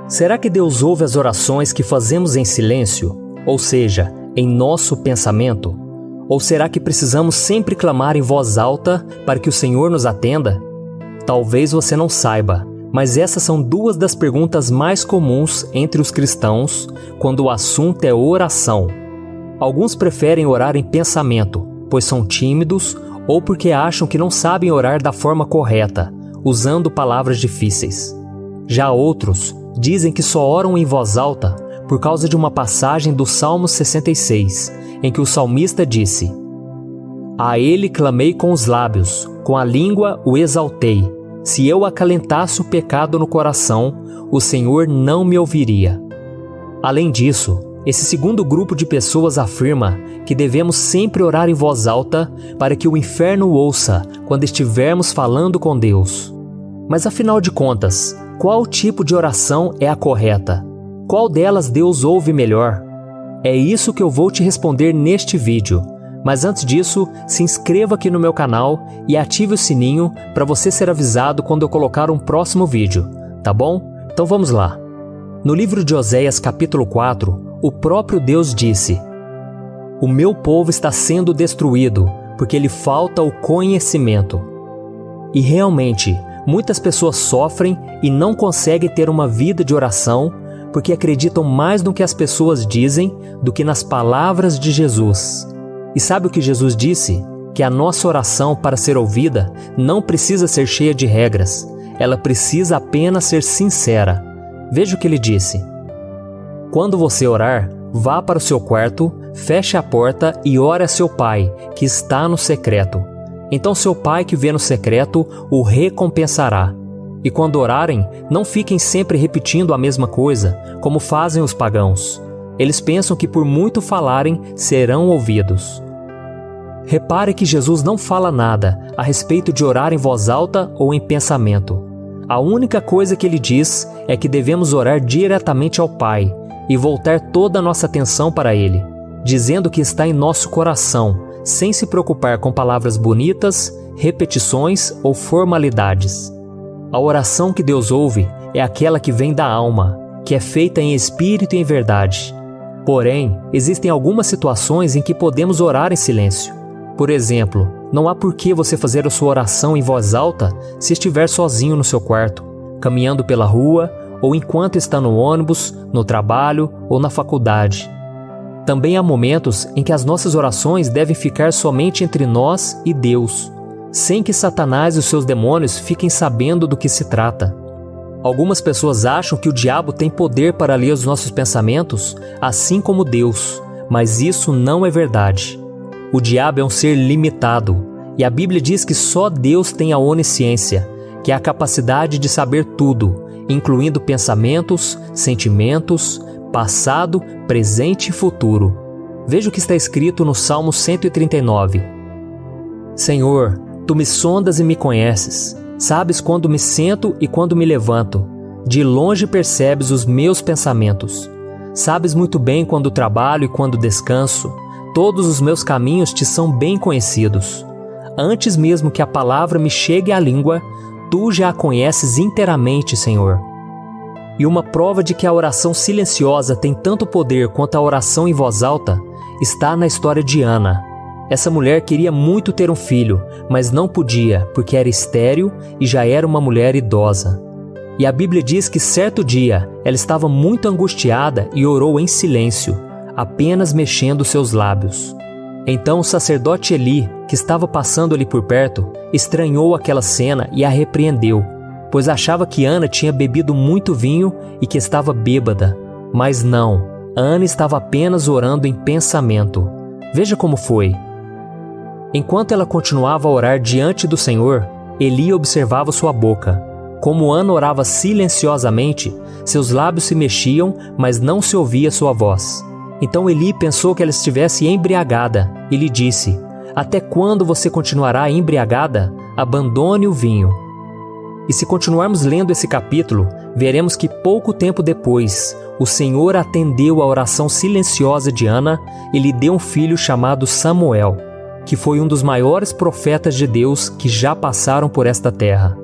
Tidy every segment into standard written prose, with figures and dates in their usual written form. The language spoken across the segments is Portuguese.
Será que Deus ouve as orações que fazemos em silêncio, ou seja, em nosso pensamento? Ou será que precisamos sempre clamar em voz alta para que o Senhor nos atenda? Talvez você não saiba, mas essas são duas das perguntas mais comuns entre os cristãos quando o assunto é oração. Alguns preferem orar em pensamento, pois são tímidos ou porque acham que não sabem orar da forma correta, usando palavras difíceis. Já outros dizem que só oram em voz alta por causa de uma passagem do Salmo 66, em que o salmista disse: "A ele clamei com os lábios, com a língua o exaltei. Se eu acalentasse o pecado no coração, o Senhor não me ouviria." Além disso, esse segundo grupo de pessoas afirma que devemos sempre orar em voz alta para que o inferno ouça quando estivermos falando com Deus. Mas afinal de contas, qual tipo de oração é a correta? Qual delas Deus ouve melhor? É isso que eu vou te responder neste vídeo. Mas antes disso, se inscreva aqui no meu canal e ative o sininho para você ser avisado quando eu colocar um próximo vídeo, tá bom? Então vamos lá. No livro de Oséias capítulo 4, o próprio Deus disse: "O meu povo está sendo destruído, porque lhe falta o conhecimento." E realmente, muitas pessoas sofrem e não conseguem ter uma vida de oração porque acreditam mais no que as pessoas dizem do que nas palavras de Jesus. E sabe o que Jesus disse? Que a nossa oração, para ser ouvida, não precisa ser cheia de regras. Ela precisa apenas ser sincera. Veja o que ele disse: "Quando você orar, vá para o seu quarto, feche a porta e ore a seu pai, que está no secreto. Então seu pai que vê no secreto o recompensará." E quando orarem, não fiquem sempre repetindo a mesma coisa, como fazem os pagãos. Eles pensam que por muito falarem, serão ouvidos. Repare que Jesus não fala nada a respeito de orar em voz alta ou em pensamento. A única coisa que ele diz é que devemos orar diretamente ao Pai e voltar toda a nossa atenção para Ele, dizendo que está em nosso coração, sem se preocupar com palavras bonitas, repetições ou formalidades. A oração que Deus ouve é aquela que vem da alma, que é feita em espírito e em verdade. Porém, existem algumas situações em que podemos orar em silêncio. Por exemplo, não há por que você fazer a sua oração em voz alta se estiver sozinho no seu quarto, caminhando pela rua ou enquanto está no ônibus, no trabalho ou na faculdade. Também há momentos em que as nossas orações devem ficar somente entre nós e Deus, sem que Satanás e os seus demônios fiquem sabendo do que se trata. Algumas pessoas acham que o diabo tem poder para ler os nossos pensamentos, assim como Deus, mas isso não é verdade. O diabo é um ser limitado, e a Bíblia diz que só Deus tem a onisciência, que é a capacidade de saber tudo, incluindo pensamentos, sentimentos, passado, presente e futuro. Veja o que está escrito no Salmo 139. "Senhor, Tu me sondas e me conheces. Sabes quando me sento e quando me levanto. De longe percebes os meus pensamentos. Sabes muito bem quando trabalho e quando descanso. Todos os meus caminhos te são bem conhecidos. Antes mesmo que a palavra me chegue à língua, Tu já a conheces inteiramente, Senhor." E uma prova de que a oração silenciosa tem tanto poder quanto a oração em voz alta está na história de Ana. Essa mulher queria muito ter um filho, mas não podia porque era estéril e já era uma mulher idosa. E a Bíblia diz que certo dia ela estava muito angustiada e orou em silêncio, apenas mexendo seus lábios. Então o sacerdote Eli, que estava passando ali por perto, estranhou aquela cena e a repreendeu, pois achava que Ana tinha bebido muito vinho e que estava bêbada. Mas não, Ana estava apenas orando em pensamento. Veja como foi. Enquanto ela continuava a orar diante do Senhor, Eli observava sua boca. Como Ana orava silenciosamente, seus lábios se mexiam, mas não se ouvia sua voz. Então Eli pensou que ela estivesse embriagada e lhe disse: "Até quando você continuará embriagada? Abandone o vinho." E se continuarmos lendo esse capítulo, veremos que pouco tempo depois, o Senhor atendeu a oração silenciosa de Ana e lhe deu um filho chamado Samuel, que foi um dos maiores profetas de Deus que já passaram por esta terra.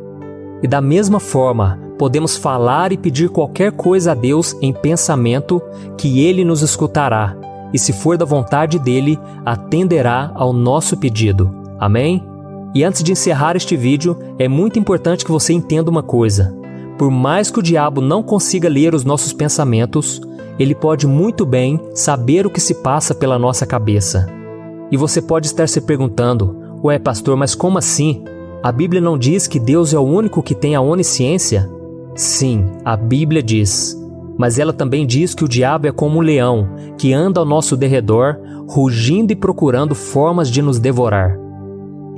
E da mesma forma, podemos falar e pedir qualquer coisa a Deus em pensamento, que Ele nos escutará, e se for da vontade dEle, atenderá ao nosso pedido. Amém? E antes de encerrar este vídeo, é muito importante que você entenda uma coisa. Por mais que o diabo não consiga ler os nossos pensamentos, ele pode muito bem saber o que se passa pela nossa cabeça. E você pode estar se perguntando, ué pastor, mas como assim? A Bíblia não diz que Deus é o único que tem a onisciência? Sim, a Bíblia diz. Mas ela também diz que o diabo é como um leão, que anda ao nosso derredor, rugindo e procurando formas de nos devorar.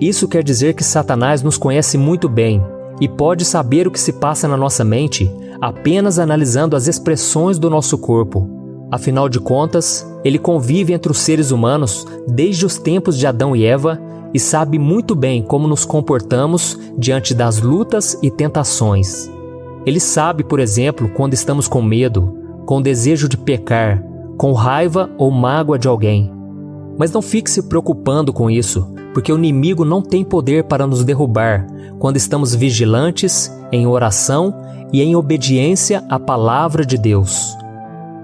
Isso quer dizer que Satanás nos conhece muito bem e pode saber o que se passa na nossa mente apenas analisando as expressões do nosso corpo. Afinal de contas, ele convive entre os seres humanos desde os tempos de Adão e Eva e sabe muito bem como nos comportamos diante das lutas e tentações. Ele sabe, por exemplo, quando estamos com medo, com desejo de pecar, com raiva ou mágoa de alguém. Mas não fique se preocupando com isso, porque o inimigo não tem poder para nos derrubar quando estamos vigilantes, em oração e em obediência à palavra de Deus.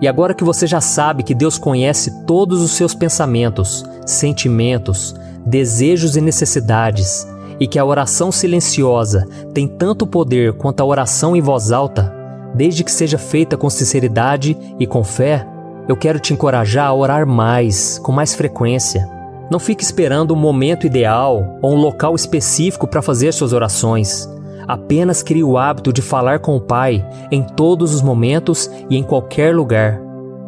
E agora que você já sabe que Deus conhece todos os seus pensamentos, sentimentos, desejos e necessidades, e que a oração silenciosa tem tanto poder quanto a oração em voz alta, desde que seja feita com sinceridade e com fé, eu quero te encorajar a orar mais, com mais frequência. Não fique esperando um momento ideal ou um local específico para fazer suas orações. Apenas crie o hábito de falar com o Pai em todos os momentos e em qualquer lugar.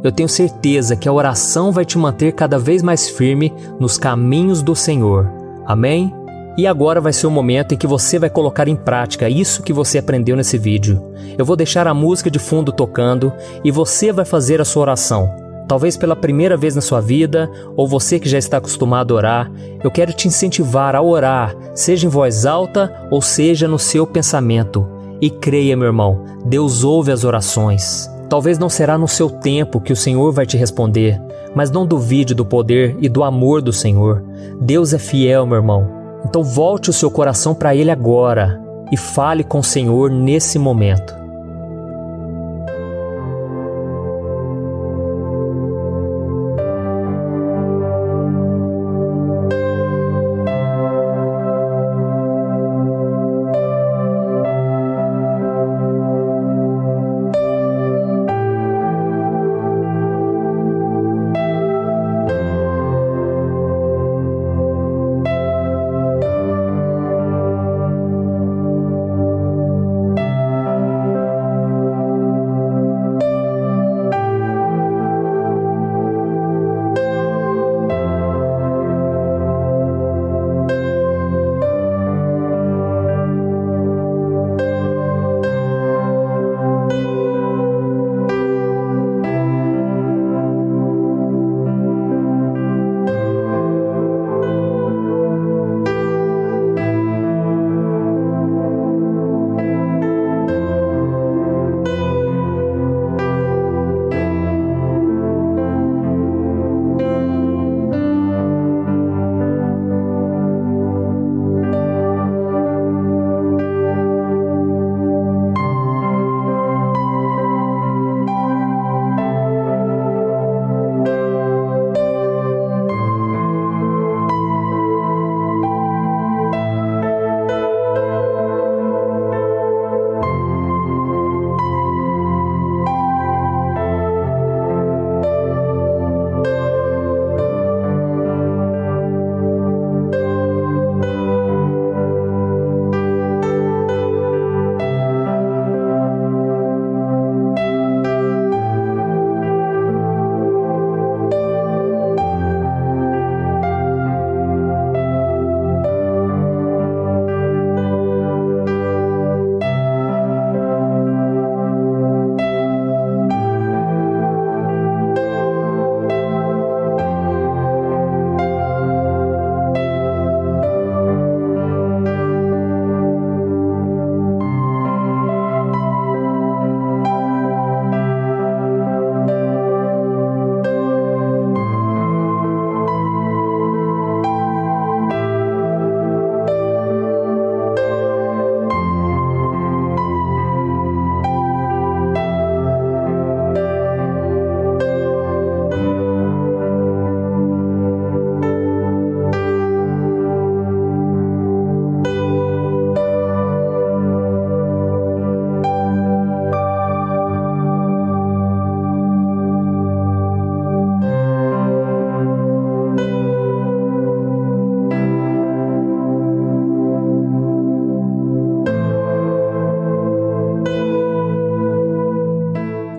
Eu tenho certeza que a oração vai te manter cada vez mais firme nos caminhos do Senhor. Amém? E agora vai ser o momento em que você vai colocar em prática isso que você aprendeu nesse vídeo. Eu vou deixar a música de fundo tocando e você vai fazer a sua oração. Talvez pela primeira vez na sua vida, ou você que já está acostumado a orar, eu quero te incentivar a orar, seja em voz alta ou seja no seu pensamento. E creia, meu irmão, Deus ouve as orações. Talvez não será no seu tempo que o Senhor vai te responder, mas não duvide do poder e do amor do Senhor. Deus é fiel, meu irmão. Então volte o seu coração para Ele agora e fale com o Senhor nesse momento.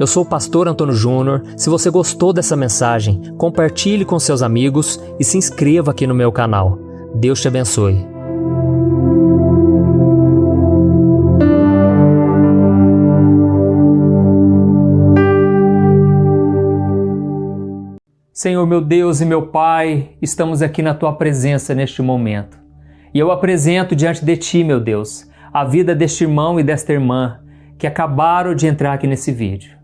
Eu sou o pastor Antônio Júnior. Se você gostou dessa mensagem, compartilhe com seus amigos e se inscreva aqui no meu canal. Deus te abençoe. Senhor, meu Deus e meu Pai, estamos aqui na Tua presença neste momento. E eu apresento diante de Ti, meu Deus, a vida deste irmão e desta irmã que acabaram de entrar aqui nesse vídeo.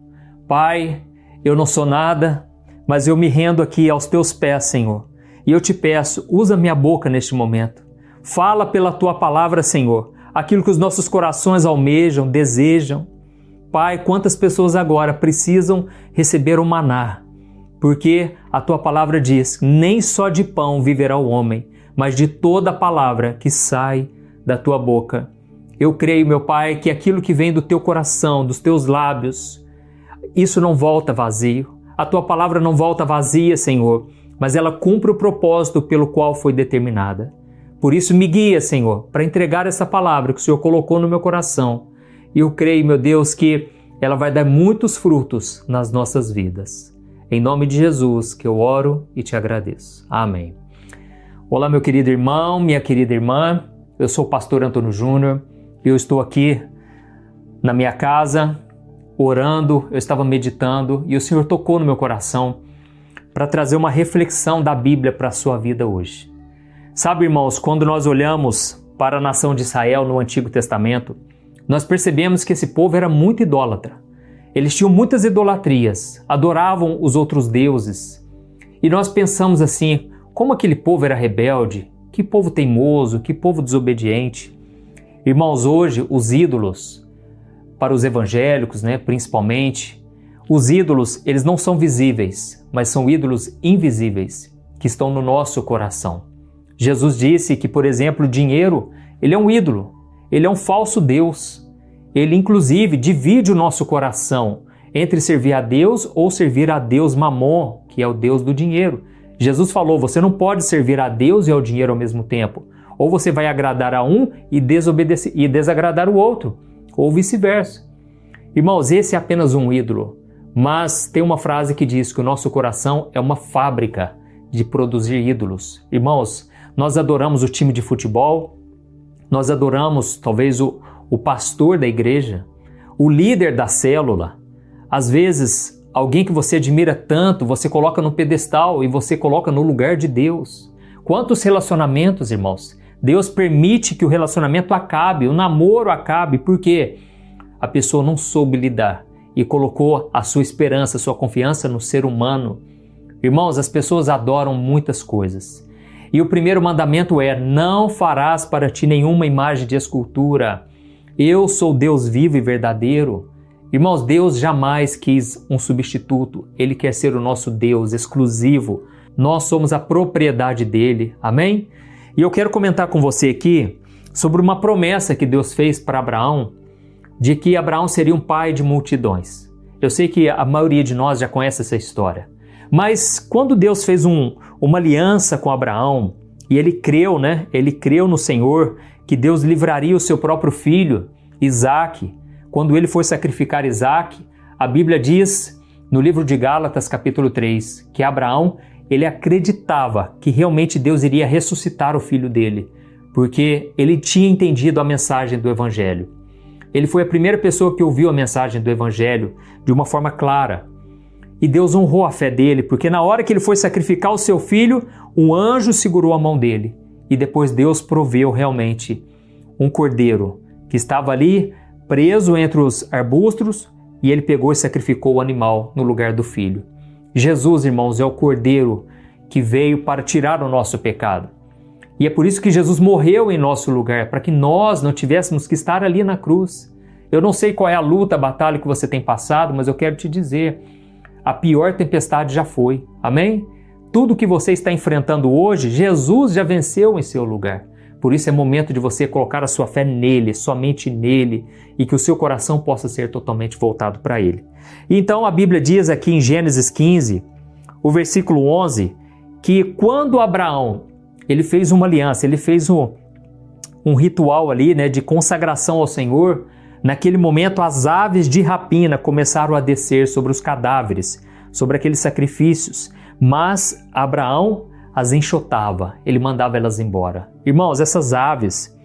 Pai, eu não sou nada, mas eu me rendo aqui aos Teus pés, Senhor. E eu te peço, usa minha boca neste momento. Fala pela Tua palavra, Senhor, aquilo que os nossos corações almejam, desejam. Pai, quantas pessoas agora precisam receber o maná, porque a Tua palavra diz, nem só de pão viverá o homem, mas de toda a palavra que sai da Tua boca. Eu creio, meu Pai, que aquilo que vem do Teu coração, dos Teus lábios, isso não volta vazio. A Tua palavra não volta vazia, Senhor, mas ela cumpre o propósito pelo qual foi determinada. Por isso me guia, Senhor, para entregar essa palavra que o Senhor colocou no meu coração. E eu creio, meu Deus, que ela vai dar muitos frutos nas nossas vidas. Em nome de Jesus que eu oro e te agradeço. Amém. Olá, meu querido irmão, minha querida irmã. Eu sou o pastor Antônio Júnior. Eu estou aqui na minha casa, orando, eu estava meditando e o Senhor tocou no meu coração para trazer uma reflexão da Bíblia para a sua vida hoje. Sabe, irmãos, quando nós olhamos para a nação de Israel no Antigo Testamento, nós percebemos que esse povo era muito idólatra. Eles tinham muitas idolatrias, adoravam os outros deuses. E nós pensamos assim, como aquele povo era rebelde, que povo teimoso, que povo desobediente. Irmãos, hoje os ídolos, para os evangélicos, principalmente, os ídolos, eles não são visíveis, mas são ídolos invisíveis, que estão no nosso coração. Jesus disse que, por exemplo, o dinheiro, ele é um ídolo, ele é um falso Deus. Ele, inclusive, divide o nosso coração entre servir a Deus ou servir a Deus Mamon, que é o Deus do dinheiro. Jesus falou, você não pode servir a Deus e ao dinheiro ao mesmo tempo. Ou você vai agradar a um e desagradar o outro, ou vice-versa. Irmãos, esse é apenas um ídolo, mas tem uma frase que diz que o nosso coração é uma fábrica de produzir ídolos. Irmãos, nós adoramos o time de futebol, nós adoramos talvez o pastor da igreja, o líder da célula. Às vezes, alguém que você admira tanto, você coloca no pedestal e você coloca no lugar de Deus. Quantos relacionamentos, irmãos? Deus permite que o relacionamento acabe, o namoro acabe, porque a pessoa não soube lidar e colocou a sua esperança, a sua confiança no ser humano. Irmãos, as pessoas adoram muitas coisas. E o primeiro mandamento é, não farás para ti nenhuma imagem de escultura. Eu sou Deus vivo e verdadeiro. Irmãos, Deus jamais quis um substituto. Ele quer ser o nosso Deus exclusivo. Nós somos a propriedade dele. Amém? E eu quero comentar com você aqui sobre uma promessa que Deus fez para Abraão, de que Abraão seria um pai de multidões. Eu sei que a maioria de nós já conhece essa história. Mas quando Deus fez uma aliança com Abraão, e ele creu, Ele creu no Senhor, que Deus livraria o seu próprio filho, Isaque. Quando ele foi sacrificar Isaque, a Bíblia diz, no livro de Gálatas, capítulo 3, que Abraão, ele acreditava que realmente Deus iria ressuscitar o filho dele, porque ele tinha entendido a mensagem do Evangelho. Ele foi a primeira pessoa que ouviu a mensagem do Evangelho de uma forma clara. E Deus honrou a fé dele, porque na hora que ele foi sacrificar o seu filho, um anjo segurou a mão dele. E depois Deus proveu realmente um cordeiro que estava ali preso entre os arbustos, e ele pegou e sacrificou o animal no lugar do filho. Jesus, irmãos, é o cordeiro que veio para tirar o nosso pecado. E é por isso que Jesus morreu em nosso lugar, para que nós não tivéssemos que estar ali na cruz. Eu não sei qual é a luta, a batalha que você tem passado, mas eu quero te dizer, a pior tempestade já foi. Amém? Tudo que você está enfrentando hoje, Jesus já venceu em seu lugar. Por isso é momento de você colocar a sua fé nele, somente nele, e que o seu coração possa ser totalmente voltado para ele. Então a Bíblia diz aqui em Gênesis 15, o versículo 11, que quando Abraão ele fez uma aliança, ele fez um ritual ali, de consagração ao Senhor, Naquele momento, as aves de rapina começaram a descer sobre os cadáveres, sobre aqueles sacrifícios, mas Abraão as enxotava, ele mandava elas embora. Irmãos, essas aves,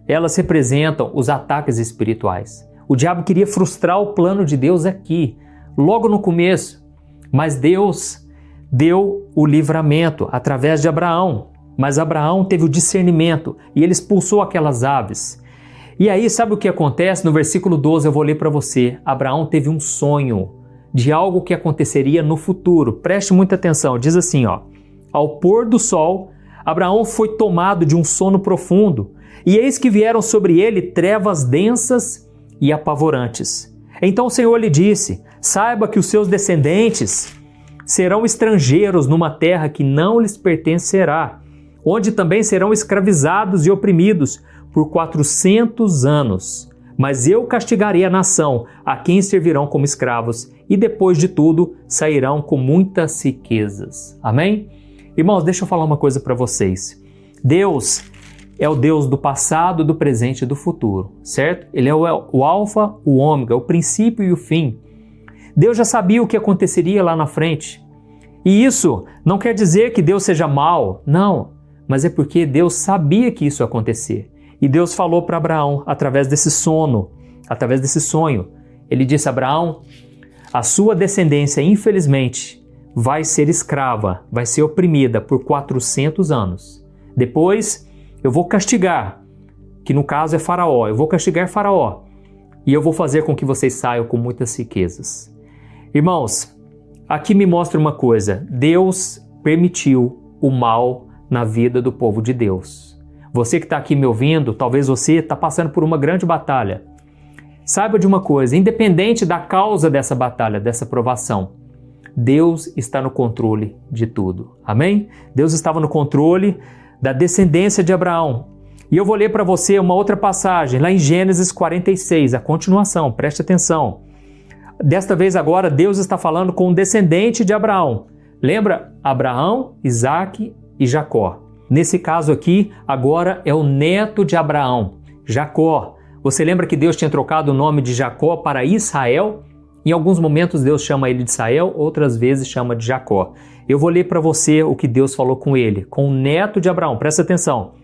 elas representam os ataques espirituais. O diabo queria frustrar o plano de Deus aqui, logo no começo, mas Deus deu o livramento através de Abraão. Mas Abraão teve o discernimento e ele expulsou aquelas aves. E aí, sabe o que acontece? No versículo 12, eu vou ler para você. Abraão teve um sonho de algo que aconteceria no futuro. Preste muita atenção. Diz assim, ó: ao pôr do sol, Abraão foi tomado de um sono profundo, e eis que vieram sobre ele trevas densas e apavorantes. Então o Senhor lhe disse: saiba que os seus descendentes serão estrangeiros numa terra que não lhes pertencerá, onde também serão escravizados e oprimidos por 400 anos. Mas eu castigarei a nação a quem servirão como escravos, e depois de tudo sairão com muitas riquezas. Amém? Irmãos, deixa eu falar uma coisa para vocês. Deus é o Deus do passado, do presente e do futuro, certo? Ele é o alfa, o ômega, o princípio e o fim. Deus já sabia o que aconteceria lá na frente. E isso não quer dizer que Deus seja mau, não. Mas é porque Deus sabia que isso ia acontecer. E Deus falou para Abraão através desse sono, através desse sonho. Ele disse: Abraão, a sua descendência, infelizmente, vai ser escrava, vai ser oprimida por 400 anos. Depois, eu vou castigar, que no caso é Faraó, eu vou castigar Faraó, e eu vou fazer com que vocês saiam com muitas riquezas. Irmãos, aqui me mostra uma coisa: Deus permitiu o mal na vida do povo de Deus. Você que está aqui me ouvindo, talvez você está passando por uma grande batalha. Saiba de uma coisa: independente da causa dessa batalha, dessa provação, Deus está no controle de tudo. Amém? Deus estava no controle da descendência de Abraão. E eu vou ler para você uma outra passagem, lá em Gênesis 46, a continuação, preste atenção. Desta vez agora, Deus está falando com o descendente de Abraão. Lembra? Abraão, Isaque e Jacó. Nesse caso aqui, agora é o neto de Abraão, Jacó. Você lembra que Deus tinha trocado o nome de Jacó para Israel? Em alguns momentos Deus chama ele de Israel, outras vezes chama de Jacó. Eu vou ler para você o que Deus falou com ele, com o neto de Abraão. Presta atenção.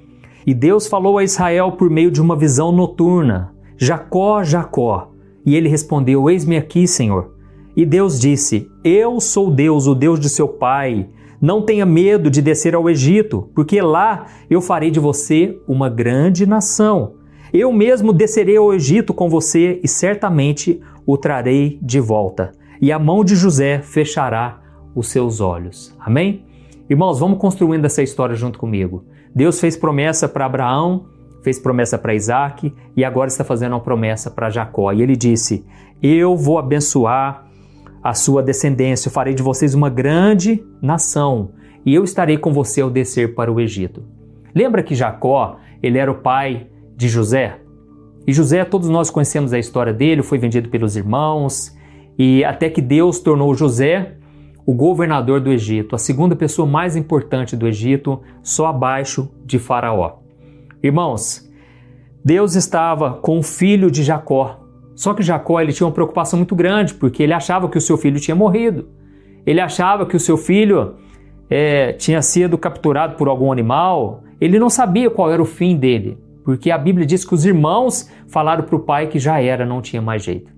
E Deus falou a Israel por meio de uma visão noturna: Jacó, Jacó. E ele respondeu: eis-me aqui, Senhor. E Deus disse: eu sou Deus, o Deus de seu pai. Não tenha medo de descer ao Egito, porque lá eu farei de você uma grande nação. Eu mesmo descerei ao Egito com você e certamente o trarei de volta. E a mão de José fechará os seus olhos. Amém? Irmãos, vamos construindo essa história junto comigo. Deus fez promessa para Abraão, fez promessa para Isaque e agora está fazendo uma promessa para Jacó. E ele disse: eu vou abençoar a sua descendência, eu farei de vocês uma grande nação e eu estarei com você ao descer para o Egito. Lembra que Jacó, ele era o pai de José? E José, todos nós conhecemos a história dele, foi vendido pelos irmãos e até que Deus tornou José o governador do Egito, a segunda pessoa mais importante do Egito, só abaixo de Faraó. Irmãos, Deus estava com o filho de Jacó. Só que Jacó, ele tinha uma preocupação muito grande, porque ele achava que o seu filho tinha morrido. Ele achava que o seu filho tinha sido capturado por algum animal. Ele não sabia qual era o fim dele, porque a Bíblia diz que os irmãos falaram para o pai que já era, não tinha mais jeito.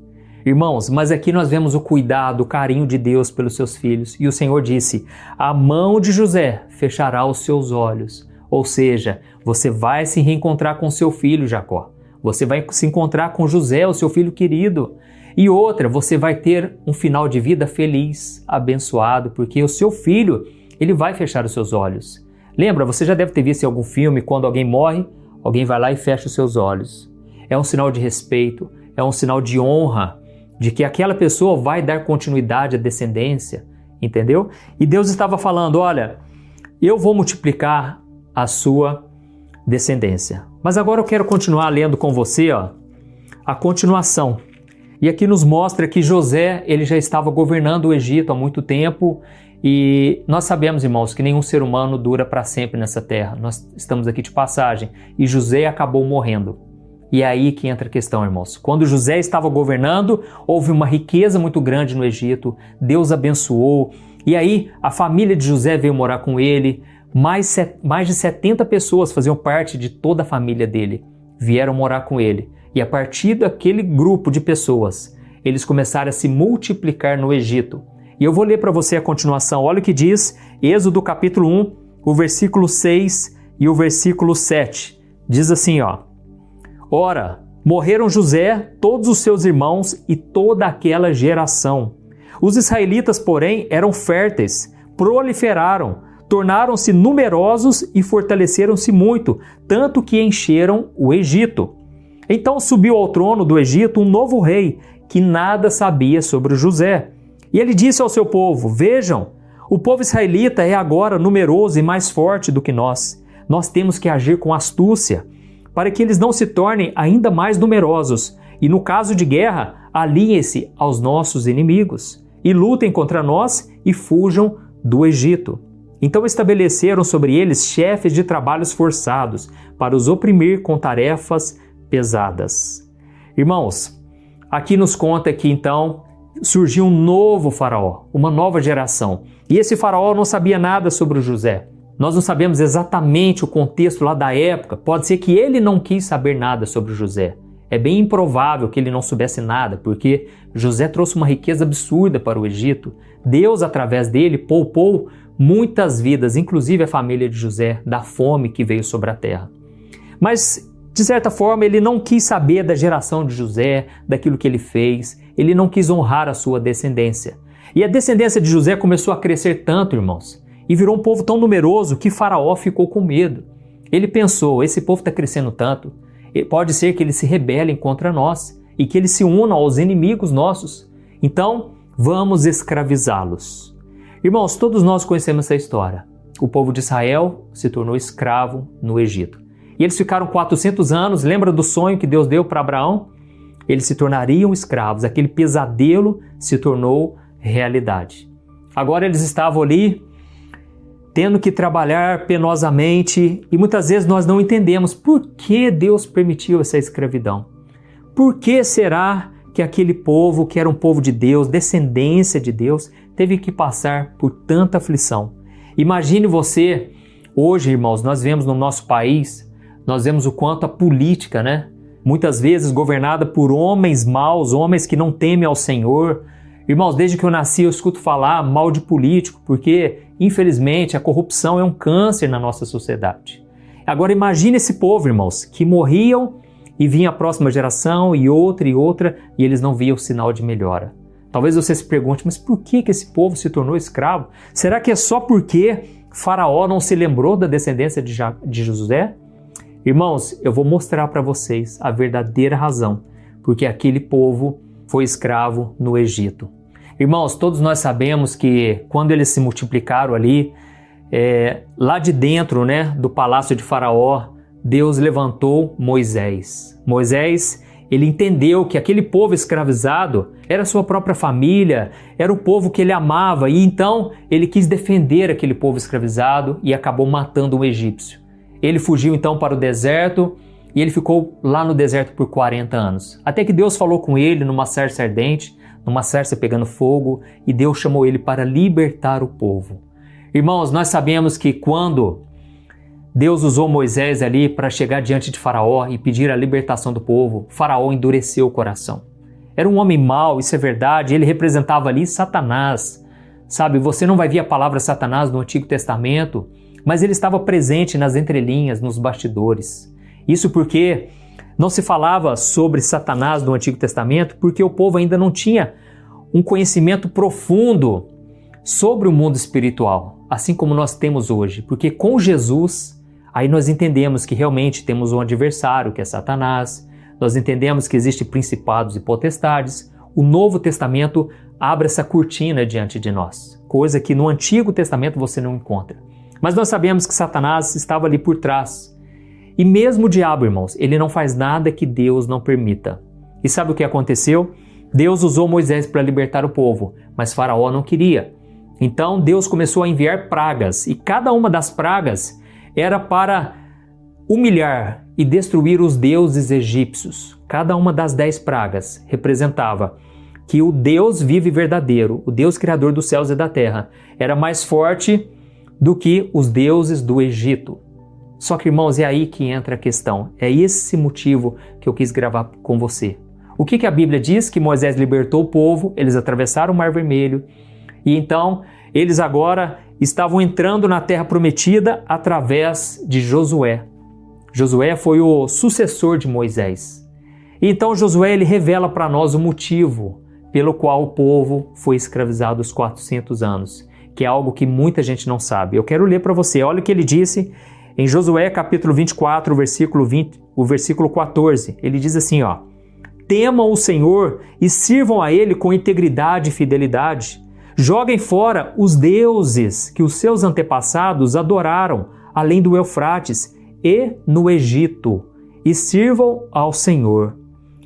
Irmãos, mas aqui nós vemos o cuidado, o carinho de Deus pelos seus filhos. E o Senhor disse: a mão de José fechará os seus olhos. Ou seja, você vai se reencontrar com seu filho, Jacó. Você vai se encontrar com José, o seu filho querido. E outra, você vai ter um final de vida feliz, abençoado, porque o seu filho, ele vai fechar os seus olhos. Lembra, você já deve ter visto em algum filme, quando alguém morre, alguém vai lá e fecha os seus olhos. É um sinal de respeito, é um sinal de honra, de que aquela pessoa vai dar continuidade à descendência, entendeu? E Deus estava falando: olha, eu vou multiplicar a sua descendência. Mas agora eu quero continuar lendo com você, a continuação. E aqui nos mostra que José, ele já estava governando o Egito há muito tempo e nós sabemos, irmãos, que nenhum ser humano dura para sempre nessa terra. Nós estamos aqui de passagem e José acabou morrendo. E é aí que entra a questão, irmãos. Quando José estava governando, houve uma riqueza muito grande no Egito, Deus abençoou, e aí a família de José veio morar com ele, mais de 70 pessoas faziam parte de toda a família dele, vieram morar com ele. E a partir daquele grupo de pessoas, eles começaram a se multiplicar no Egito. E eu vou ler para você a continuação. Olha o que diz Êxodo capítulo 1, o versículo 6 e o versículo 7. Diz assim, ó: Ora, morreram José, todos os seus irmãos e toda aquela geração. Os israelitas, porém, eram férteis, proliferaram, tornaram-se numerosos e fortaleceram-se muito, tanto que encheram o Egito. Então subiu ao trono do Egito um novo rei, que nada sabia sobre José. E ele disse ao seu povo: Vejam, o povo israelita é agora numeroso e mais forte do que nós. Nós temos que agir com astúcia, para que eles não se tornem ainda mais numerosos, e no caso de guerra, aliem-se aos nossos inimigos, e lutem contra nós e fujam do Egito. Então estabeleceram sobre eles chefes de trabalhos forçados, para os oprimir com tarefas pesadas. Irmãos, aqui nos conta que então surgiu um novo faraó, uma nova geração. E esse faraó não sabia nada sobre o José. Nós não sabemos exatamente o contexto lá da época. Pode ser que ele não quis saber nada sobre o José. É bem improvável que ele não soubesse nada, porque José trouxe uma riqueza absurda para o Egito. Deus, através dele, poupou muitas vidas, inclusive a família de José, da fome que veio sobre a terra. Mas, de certa forma, ele não quis saber da geração de José, daquilo que ele fez. Ele não quis honrar a sua descendência. E a descendência de José começou a crescer tanto, irmãos, e virou um povo tão numeroso que Faraó ficou com medo. Ele pensou: esse povo está crescendo tanto, pode ser que eles se rebelem contra nós e que eles se unam aos inimigos nossos. Então, vamos escravizá-los. Irmãos, todos nós conhecemos essa história. O povo de Israel se tornou escravo no Egito. E eles ficaram 400 anos, lembra do sonho que Deus deu para Abraão? Eles se tornariam escravos, aquele pesadelo se tornou realidade. Agora eles estavam ali, tendo que trabalhar penosamente, e muitas vezes nós não entendemos por que Deus permitiu essa escravidão. Por que será que aquele povo, que era um povo de Deus, descendência de Deus, teve que passar por tanta aflição? Imagine você, hoje, irmãos, nós vemos no nosso país, nós vemos o quanto a política, muitas vezes governada por homens maus, homens que não temem ao Senhor. Irmãos, desde que eu nasci eu escuto falar mal de político, porque, infelizmente, a corrupção é um câncer na nossa sociedade. Agora imagine esse povo, irmãos, que morriam e vinha a próxima geração e outra, e eles não viam sinal de melhora. Talvez você se pergunte: mas por que esse povo se tornou escravo? Será que é só porque Faraó não se lembrou da descendência de José? Irmãos, eu vou mostrar para vocês a verdadeira razão porque aquele povo foi escravo no Egito. Irmãos, todos nós sabemos que quando eles se multiplicaram ali, lá de dentro, do palácio de Faraó, Deus levantou Moisés. Moisés, ele entendeu que aquele povo escravizado era sua própria família, era o povo que ele amava, e então ele quis defender aquele povo escravizado e acabou matando um egípcio. Ele fugiu então para o deserto e ele ficou lá no deserto por 40 anos. Até que Deus falou com ele numa sarça ardente, numa sarça pegando fogo, e Deus chamou ele para libertar o povo. Irmãos, nós sabemos que quando Deus usou Moisés ali para chegar diante de Faraó e pedir a libertação do povo, Faraó endureceu o coração. Era um homem mau, isso é verdade, ele representava ali Satanás. Sabe, você não vai ver a palavra Satanás no Antigo Testamento, mas ele estava presente nas entrelinhas, nos bastidores. Isso porque não se falava sobre Satanás no Antigo Testamento, porque o povo ainda não tinha um conhecimento profundo sobre o mundo espiritual, assim como nós temos hoje. Porque com Jesus, aí nós entendemos que realmente temos um adversário, que é Satanás, nós entendemos que existem principados e potestades. O Novo Testamento abre essa cortina diante de nós, coisa que no Antigo Testamento você não encontra. Mas nós sabemos que Satanás estava ali por trás. E mesmo o diabo, irmãos, ele não faz nada que Deus não permita. E sabe o que aconteceu? Deus usou Moisés para libertar o povo, mas Faraó não queria. Então Deus começou a enviar pragas, e cada uma das pragas era para humilhar e destruir os deuses egípcios. Cada uma das 10 pragas representava que o Deus vivo e verdadeiro, o Deus criador dos céus e da terra, era mais forte do que os deuses do Egito. Só que, irmãos, é aí que entra a questão. É esse motivo que eu quis gravar com você. O que a Bíblia diz? Que Moisés libertou o povo, eles atravessaram o Mar Vermelho, e então eles agora estavam entrando na Terra Prometida através de Josué. Josué foi o sucessor de Moisés. E então Josué ele revela para nós o motivo pelo qual o povo foi escravizado os 400 anos, que é algo que muita gente não sabe. Eu quero ler para você, olha o que ele disse em Josué capítulo 24, o versículo 14. Ele diz assim, ó: temam o Senhor e sirvam a Ele com integridade e fidelidade. Joguem fora os deuses que os seus antepassados adoraram, além do Eufrates e no Egito, e sirvam ao Senhor.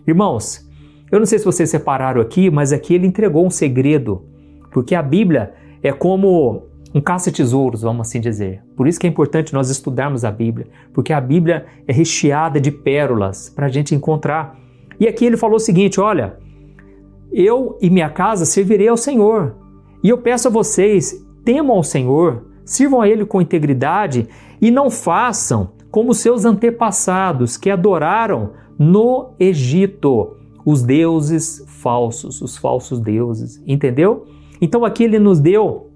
Irmãos, eu não sei se vocês separaram aqui, mas aqui ele entregou um segredo, porque a Bíblia é como um caça-tesouros, vamos assim dizer. Por isso que é importante nós estudarmos a Bíblia, porque a Bíblia é recheada de pérolas para a gente encontrar. E aqui ele falou o seguinte, olha, eu e minha casa servirei ao Senhor. E eu peço a vocês, temam ao Senhor, sirvam a Ele com integridade e não façam como seus antepassados que adoraram no Egito os deuses falsos, os falsos deuses, entendeu? Então aqui ele nos deu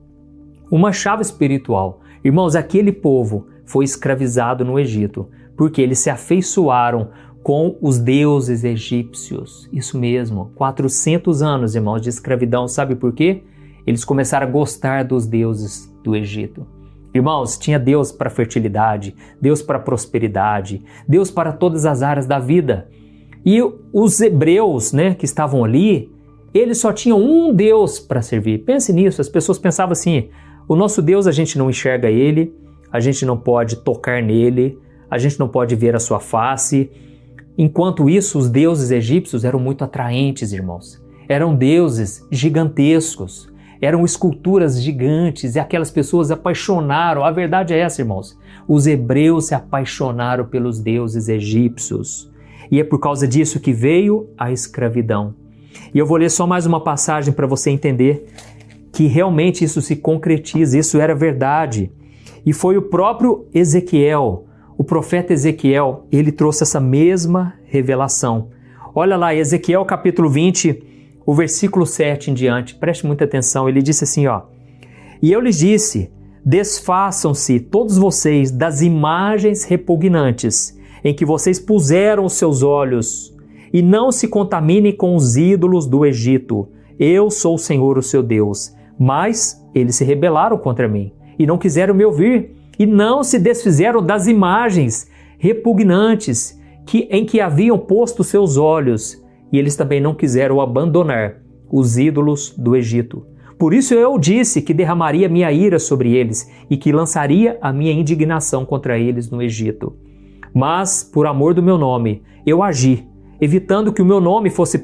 uma chave espiritual. Irmãos, aquele povo foi escravizado no Egito porque eles se afeiçoaram com os deuses egípcios. Isso mesmo, 400 anos, irmãos, de escravidão. Sabe por quê? Eles começaram a gostar dos deuses do Egito. Irmãos, tinha Deus para fertilidade, Deus para prosperidade, Deus para todas as áreas da vida. E os hebreus, que estavam ali, eles só tinham um Deus para servir. Pense nisso, as pessoas pensavam assim, o nosso Deus a gente não enxerga ele, a gente não pode tocar nele, a gente não pode ver a sua face. Enquanto isso, os deuses egípcios eram muito atraentes, irmãos. Eram deuses gigantescos, eram esculturas gigantes e aquelas pessoas apaixonaram. A verdade é essa, irmãos. Os hebreus se apaixonaram pelos deuses egípcios. E é por causa disso que veio a escravidão. E eu vou ler só mais uma passagem para você entender que realmente isso se concretiza, isso era verdade. E foi o próprio Ezequiel, o profeta Ezequiel, ele trouxe essa mesma revelação. Olha lá, Ezequiel capítulo 20, o versículo 7 em diante, preste muita atenção, ele disse assim, ó: e eu lhes disse, desfaçam-se todos vocês das imagens repugnantes em que vocês puseram os seus olhos, e não se contaminem com os ídolos do Egito. Eu sou o Senhor, o seu Deus. Mas eles se rebelaram contra mim, e não quiseram me ouvir, e não se desfizeram das imagens repugnantes em que haviam posto seus olhos, e eles também não quiseram abandonar os ídolos do Egito. Por isso eu disse que derramaria minha ira sobre eles, e que lançaria a minha indignação contra eles no Egito. Mas, por amor do meu nome, eu agi, evitando que o meu nome fosse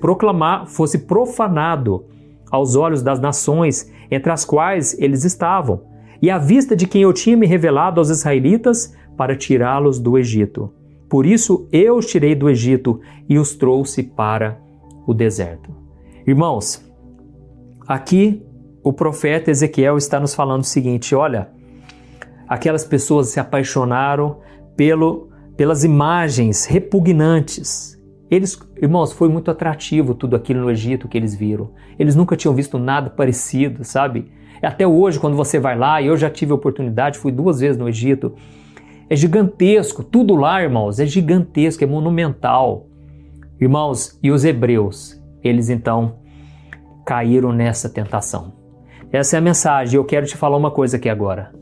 profanado aos olhos das nações entre as quais eles estavam, e à vista de quem eu tinha me revelado aos israelitas para tirá-los do Egito. Por isso eu os tirei do Egito e os trouxe para o deserto. Irmãos, aqui o profeta Ezequiel está nos falando o seguinte, olha, aquelas pessoas se apaixonaram pelas imagens repugnantes. Irmãos, foi muito atrativo tudo aquilo no Egito que eles viram. Eles nunca tinham visto nada parecido, sabe? Até hoje, quando você vai lá, e eu já tive a oportunidade, fui 2 vezes no Egito, é gigantesco, tudo lá, irmãos, é gigantesco, é monumental. Irmãos, e os hebreus, eles então caíram nessa tentação. Essa é a mensagem, eu quero te falar uma coisa aqui agora.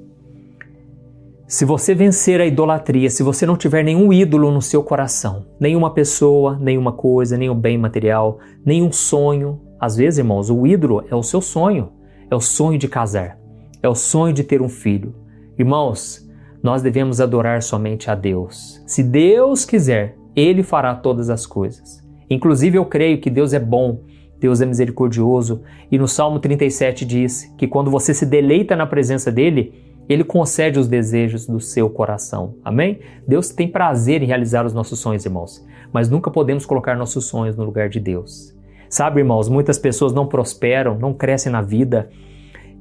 Se você vencer a idolatria, se você não tiver nenhum ídolo no seu coração, nenhuma pessoa, nenhuma coisa, nenhum bem material, nenhum sonho, às vezes, irmãos, o ídolo é o seu sonho, é o sonho de casar, é o sonho de ter um filho. Irmãos, nós devemos adorar somente a Deus. Se Deus quiser, Ele fará todas as coisas. Inclusive, eu creio que Deus é bom, Deus é misericordioso, e no Salmo 37 diz que quando você se deleita na presença dEle, Ele concede os desejos do seu coração. Amém? Deus tem prazer em realizar os nossos sonhos, irmãos. Mas nunca podemos colocar nossos sonhos no lugar de Deus. Sabe, irmãos, muitas pessoas não prosperam, não crescem na vida,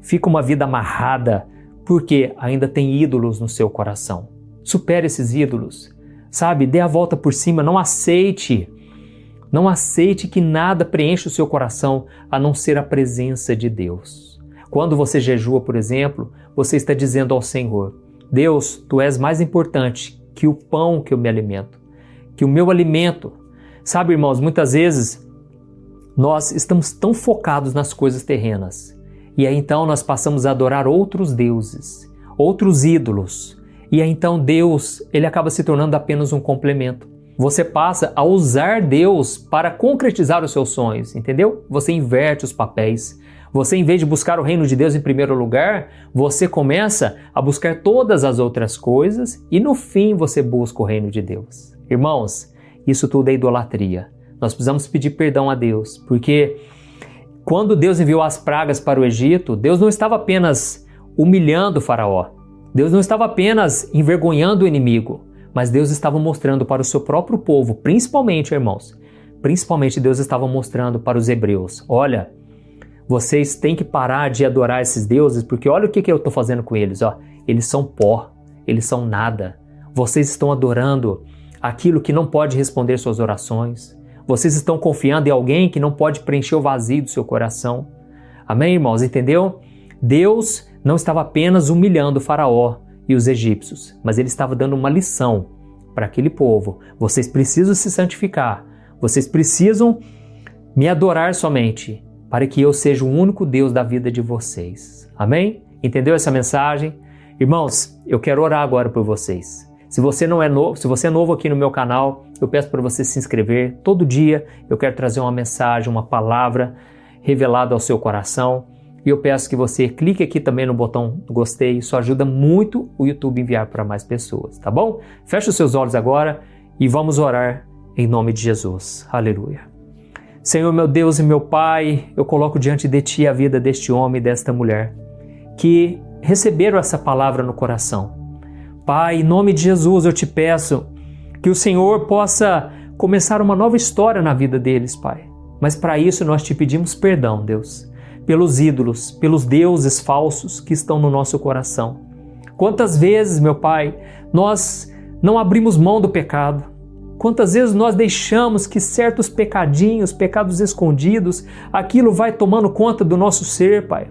ficam uma vida amarrada, porque ainda tem ídolos no seu coração. Supere esses ídolos. Sabe, dê a volta por cima, não aceite que nada preencha o seu coração a não ser a presença de Deus. Quando você jejua, por exemplo, você está dizendo ao Senhor: Deus, Tu és mais importante que o pão que eu me alimento, que o meu alimento. Sabe, irmãos, muitas vezes nós estamos tão focados nas coisas terrenas e aí então nós passamos a adorar outros deuses, outros ídolos. E aí então Deus, ele acaba se tornando apenas um complemento. Você passa a usar Deus para concretizar os seus sonhos, entendeu? Você inverte os papéis. Você, em vez de buscar o reino de Deus em primeiro lugar, você começa a buscar todas as outras coisas e no fim você busca o reino de Deus. Irmãos, isso tudo é idolatria. Nós precisamos pedir perdão a Deus, porque quando Deus enviou as pragas para o Egito, Deus não estava apenas humilhando o faraó. Deus não estava apenas envergonhando o inimigo, mas Deus estava mostrando para o seu próprio povo, principalmente, irmãos, Deus estava mostrando para os hebreus: olha, vocês têm que parar de adorar esses deuses, porque olha o que eu estou fazendo com eles. Ó. Eles são pó, eles são nada. Vocês estão adorando aquilo que não pode responder suas orações. Vocês estão confiando em alguém que não pode preencher o vazio do seu coração. Amém, irmãos? Entendeu? Deus não estava apenas humilhando o faraó e os egípcios, mas ele estava dando uma lição para aquele povo. Vocês precisam se santificar. Vocês precisam me adorar somente, para que eu seja o único Deus da vida de vocês. Amém? Entendeu essa mensagem? Irmãos, eu quero orar agora por vocês. Se você é novo aqui no meu canal, eu peço para você se inscrever. Todo dia eu quero trazer uma mensagem, uma palavra revelada ao seu coração. E eu peço que você clique aqui também no botão gostei. Isso ajuda muito o YouTube a enviar para mais pessoas, tá bom? Feche os seus olhos agora e vamos orar em nome de Jesus. Aleluia. Senhor, meu Deus e meu Pai, eu coloco diante de Ti a vida deste homem e desta mulher que receberam essa palavra no coração. Pai, em nome de Jesus, eu te peço que o Senhor possa começar uma nova história na vida deles, Pai. Mas para isso nós te pedimos perdão, Deus, pelos ídolos, pelos deuses falsos que estão no nosso coração. Quantas vezes, meu Pai, nós não abrimos mão do pecado? Quantas vezes nós deixamos que certos pecadinhos, pecados escondidos, aquilo vai tomando conta do nosso ser, Pai.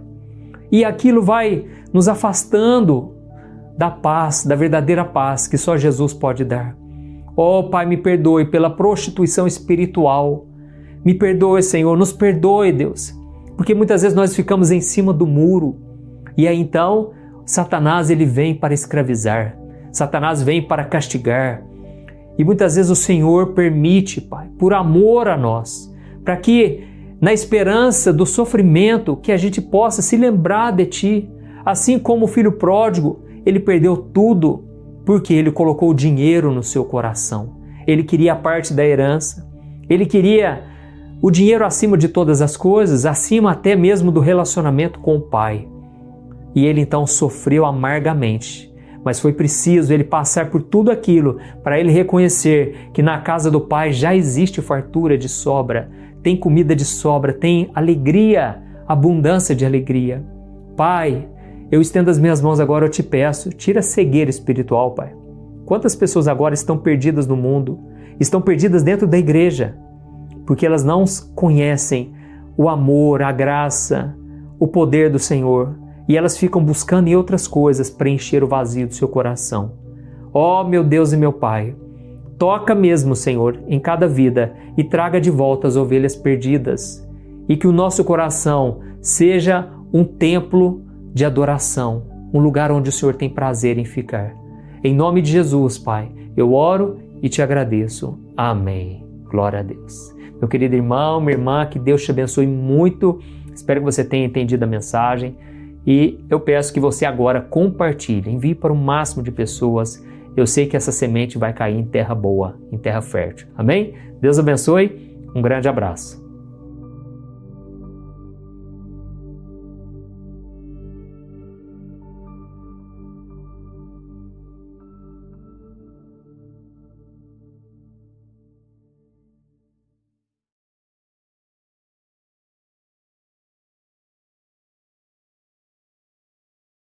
E aquilo vai nos afastando da paz, da verdadeira paz que só Jesus pode dar. Oh, Pai, me perdoe pela prostituição espiritual. Me perdoe, Senhor, nos perdoe, Deus. Porque muitas vezes nós ficamos em cima do muro. E aí então, Satanás ele vem para escravizar. Satanás vem para castigar. E muitas vezes o Senhor permite, Pai, por amor a nós, para que na esperança do sofrimento que a gente possa se lembrar de Ti. Assim como o filho pródigo, ele perdeu tudo porque ele colocou o dinheiro no seu coração. Ele queria a parte da herança. Ele queria o dinheiro acima de todas as coisas, acima até mesmo do relacionamento com o Pai. E ele então sofreu amargamente. Mas foi preciso ele passar por tudo aquilo para ele reconhecer que na casa do Pai já existe fartura de sobra, tem comida de sobra, tem alegria, abundância de alegria. Pai, eu estendo as minhas mãos agora, eu te peço, tira a cegueira espiritual, Pai. Quantas pessoas agora estão perdidas no mundo, estão perdidas dentro da igreja, porque elas não conhecem o amor, a graça, o poder do Senhor, e elas ficam buscando em outras coisas preencher o vazio do seu coração. Ó, meu Deus e meu Pai, toca mesmo, Senhor, em cada vida e traga de volta as ovelhas perdidas, e que o nosso coração seja um templo de adoração, um lugar onde o Senhor tem prazer em ficar. Em nome de Jesus, Pai, eu oro e te agradeço. Amém. Glória a Deus. Meu querido irmão, minha irmã, que Deus te abençoe muito. Espero que você tenha entendido a mensagem e eu peço que você agora compartilhe, envie para o máximo de pessoas. Eu sei que essa semente vai cair em terra boa, em terra fértil. Amém? Deus abençoe. Um grande abraço.